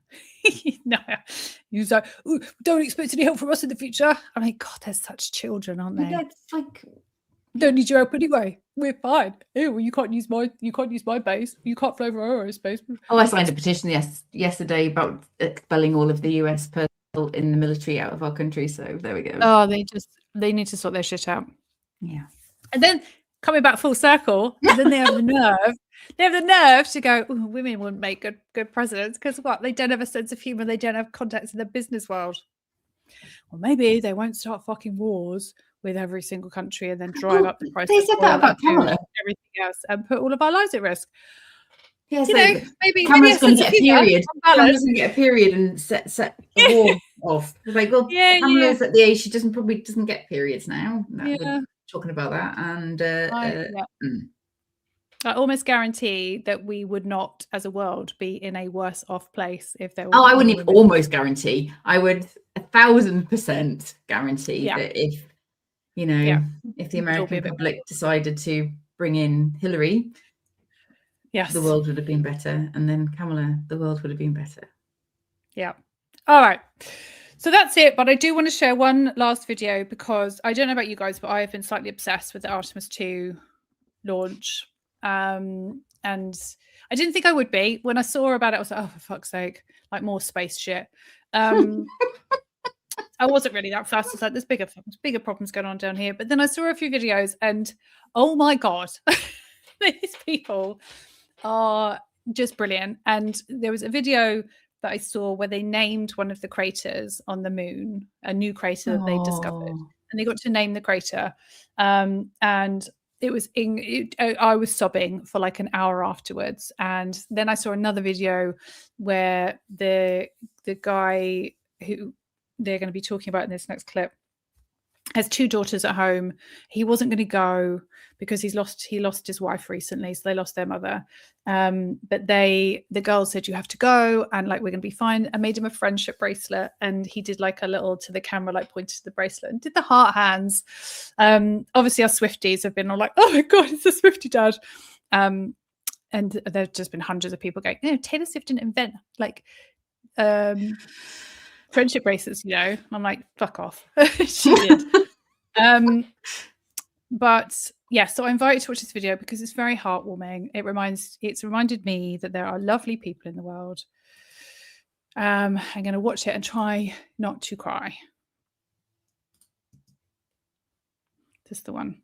No, he's like, don't expect any help from us in the future. I mean, God, they're such children, aren't they? That's like, don't need your help anyway. We're fine. Ew, you can't use my base. You can't fly over our airspace. oh, I signed a petition yesterday about expelling all of the US personnel in the military out of our country. So there we go. Oh, they need to sort their shit out. Yeah. And then coming back full circle, and then they have the nerve. They have the nerve to go, women wouldn't make good presidents because what? They don't have a sense of humor. They don't have contacts in the business world. Well, maybe they won't start fucking wars with every single country and then drive up the price. They said that about Kamala. Everything else and put all of our lives at risk. Yes, maybe Kamala's going to get a period. Kamala's going to get a period and set the war off. Like, well, Kamala's at the age she probably doesn't get periods now. We're talking about that, and I almost guarantee that we would not, as a world, be in a worse off place if there were. Oh, I wouldn't even almost guarantee. I would 1,000% guarantee that if if the American public decided to bring in Hillary, yes, the world would have been better, and then Kamala, the world would have been better. Yeah. All right. So that's it. But I do want to share one last video because I don't know about you guys, but I have been slightly obsessed with the Artemis 2 launch. And I didn't think I would be. When I saw about it, I was like, oh, for fuck's sake, like more space shit. I wasn't really that fast. I was like, there's bigger problems going on down here. But then I saw a few videos and oh my God, these people are just brilliant. And there was a video that I saw where they named one of the craters on the moon, a new crater that they discovered. And they got to name the crater. And it was I was sobbing for like an hour afterwards. And then I saw another video where the guy who they're going to be talking about in this next clip has 2 daughters at home. He wasn't going to go because he lost his wife recently, so they lost their mother. But the girls said, you have to go, and like, we're going to be fine. I made him a friendship bracelet, and he did like a little to the camera, like pointed to the bracelet and did the heart hands. Obviously our Swifties have been all like, oh my God, it's a Swiftie dad. And there've just been hundreds of people going, Taylor Swift didn't invent like friendship bracelets, I'm like, fuck off. She did. But yeah, so I invite you to watch this video because it's very heartwarming. It's reminded me that there are lovely people in the world. I'm going to watch it and try not to cry. This is the one.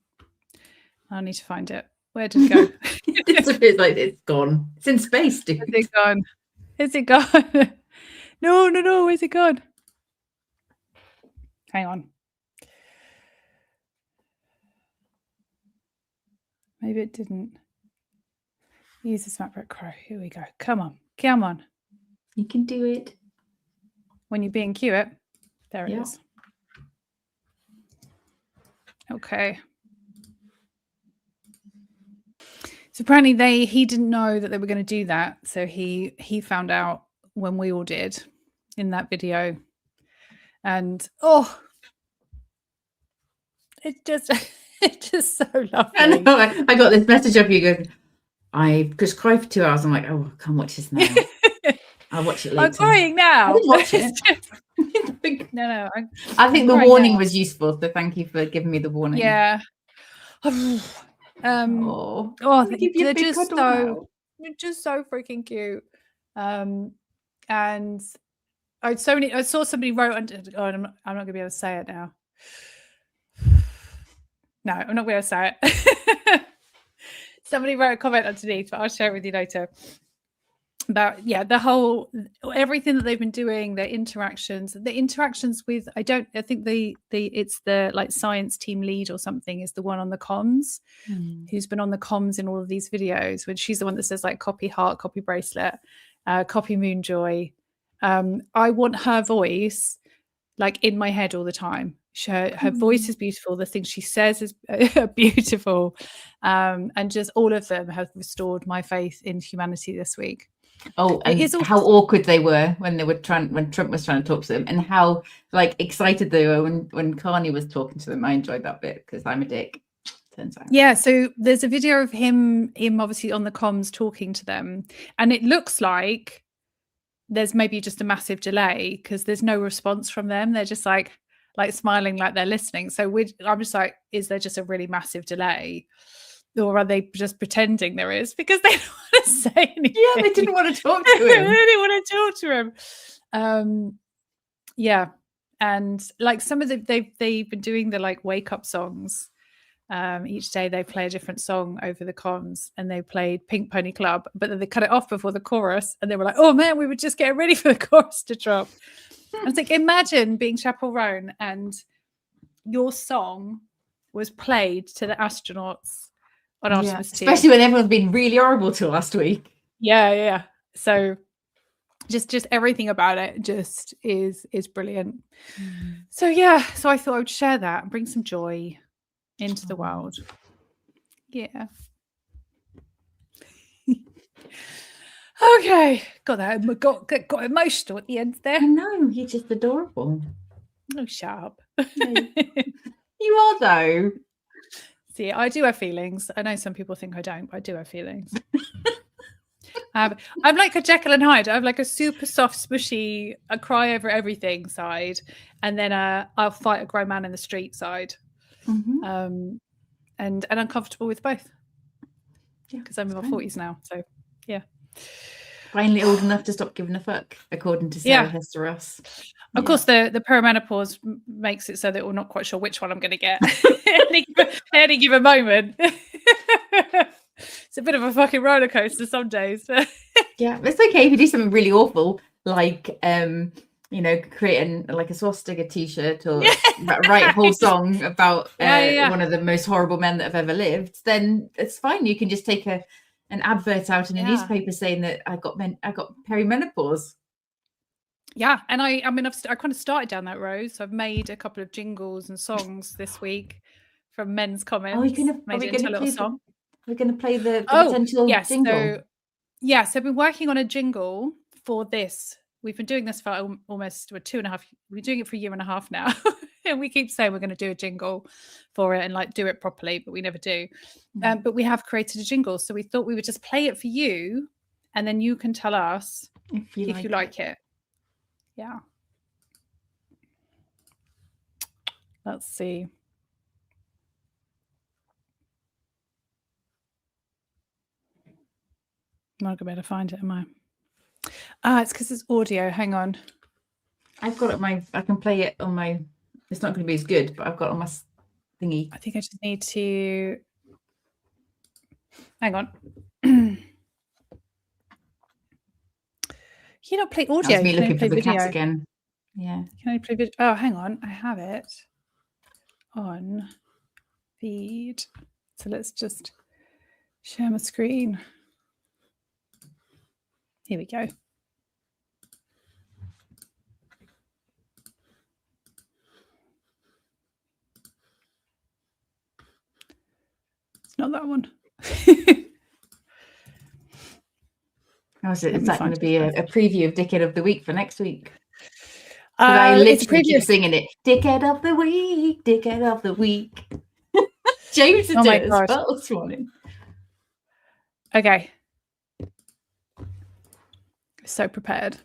I need to find it. Where did it go? It's a bit like it's gone. It's in space, dude. Is it gone? Is it gone? No, where's it gone? Hang on. Maybe it didn't. Use the MacBook Pro. Here we go. Come on. You can do it. When you're being cute, there it is. Okay. So apparently he didn't know that they were going to do that. So he found out when we all did in that video. And it's just so lovely. I know. I got this message of you going, I just cry for 2 hours. I'm like, oh, I can't watch this now. I'll watch it later. I'm crying now. I didn't watch it. No. I think the warning was useful, so thank you for giving me the warning. Yeah. They're just so freaking cute. And I saw somebody wrote, I'm not going to be able to say it now. No, I'm not going to say it. Somebody wrote a comment underneath, but I'll share it with you later. About everything that they've been doing, their interactions with, I think it's the like science team lead or something is the one on the comms, who's been on the comms in all of these videos, when she's the one that says like copy heart, copy bracelet, copy Moonjoy. I want her voice like in my head all the time. Her voice is beautiful. The things she says is beautiful. And just all of them have restored my faith in humanity this week. Oh, and how awkward they were when Trump was trying to talk to them, and how like excited they were when Kanye was talking to them. I enjoyed that bit because I'm a dick. turns out. Yeah, so there's a video of him obviously on the comms talking to them, and it looks like there's maybe just a massive delay because there's no response from them. They're just like smiling like they're listening. So I'm just like, is there just a really massive delay, or are they just pretending there is because they don't want to say anything? Yeah, they didn't want to talk to him. They didn't want to talk to him. Yeah, and like some of they've been doing the like wake up songs. Each day they play a different song over the comms, and they played Pink Pony Club, but then they cut it off before the chorus, and they were like, oh man, we were just getting ready for the chorus to drop. I was like, imagine being Chapel Roan and your song was played to the astronauts on Artemis 2. Especially when everyone's been really horrible to last week. Yeah. So just everything about it just is brilliant. So I thought I would share that and bring some joy into the world. Yeah. Okay. Got emotional at the end there. I know, you're just adorable. Oh, sharp. You are though. See, I do have feelings. I know some people think I don't, but I do have feelings. I'm like a Jekyll and Hyde. I have like a super soft, smushy, I cry over everything side, and then I'll fight a grown man in the street side. And I'm comfortable with both because I'm in my 40s now. So yeah, finally old enough to stop giving a fuck, according to Sarah Hester Ross. Of course, the perimenopause makes it so that we're not quite sure which one I'm going to get at any given moment. It's a bit of a fucking roller coaster some days. Yeah, it's okay if you do something really awful, like creating like a swastika t-shirt or write a whole song about one of the most horrible men that have ever lived. Then it's fine. You can just take an advert out in a newspaper saying that I got perimenopause. Yeah, and I kind of started down that road. So I've made a couple of jingles and songs this week from men's comments. We're going to play the potential jingle. So I've been working on a jingle for this. We've been doing this for almost 2.5. We're doing it for 1.5 years now, and we keep saying we're going to do a jingle for it and like do it properly, but we never do. But we have created a jingle, so we thought we would just play it for you, and then you can tell us if you like it. Yeah. Let's see. I'm not going to be able to find it, am I? It's because it's audio. Hang on. I've got it I can play it on my, it's not going to be as good, but I've got it on my thingy. I think I just need to, hang on. You don't play audio. That's me looking for the cat again. Yeah. Can I play video? Oh, hang on. I have it on feed. So let's just share my screen. Here we go. It's not that one. Is that going to be a preview of Dickhead of the Week for next week? I literally keep singing it. Dickhead of the Week, Dickhead of the Week. James is doing it as well this morning. Okay. So prepared.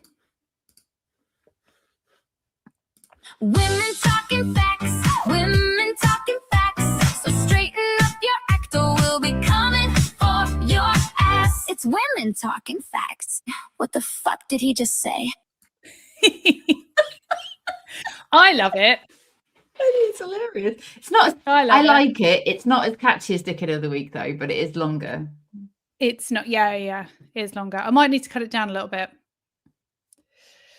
Women talking facts, women talking facts. So straighten up your act or we'll be coming for your ass. It's women talking facts. What the fuck did he just say? I love it. It's hilarious. It's not. I like it. It's not as catchy as Dickhead of the Week though, but it is longer. It's not. Yeah, it is longer. I might need to cut it down a little bit.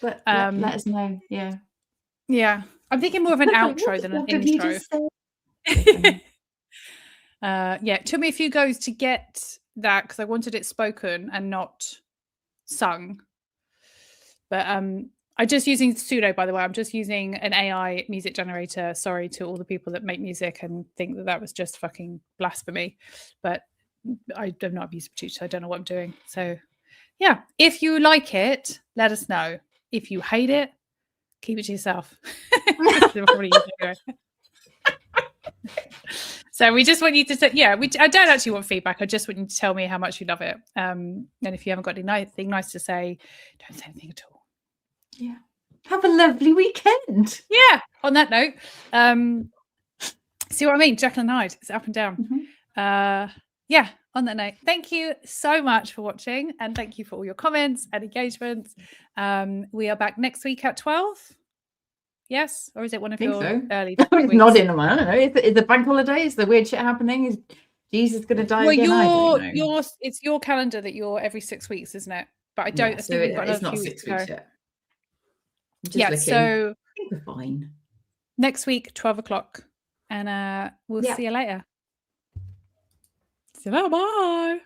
But let us know. Yeah. Yeah, I'm thinking more of an outro than an intro. It took me a few goes to get that because I wanted it spoken and not sung. But I'm just using Pseudo, by the way. I'm just using an AI music generator. Sorry to all the people that make music and think that was just fucking blasphemy. But I have not abused Pseudo, so I don't know what I'm doing. So yeah, if you like it, let us know. If you hate it, So we just want you to say, I don't actually want feedback. I just want you to tell me how much you love it. And if you haven't got anything nice to say, don't say anything at all. Yeah. Have a lovely weekend. Yeah. On that note, see what I mean? Jekyll and Hyde. It's up and down. Yeah. On that note, thank you so much for watching, and thank you for all your comments and engagements. We are back next week at 12. Yes, or is it one of your early? It's not in them. I don't know. Is the bank holiday? Is the weird shit happening? Is Jesus going to die again? I don't know. It's your calendar that you're every 6 weeks, isn't it? But I don't. Yeah, think we've got it's not few 6 weeks weeks yet. Yeah, so I think we're fine. Next week, 12 o'clock, and we'll see you later. So bye.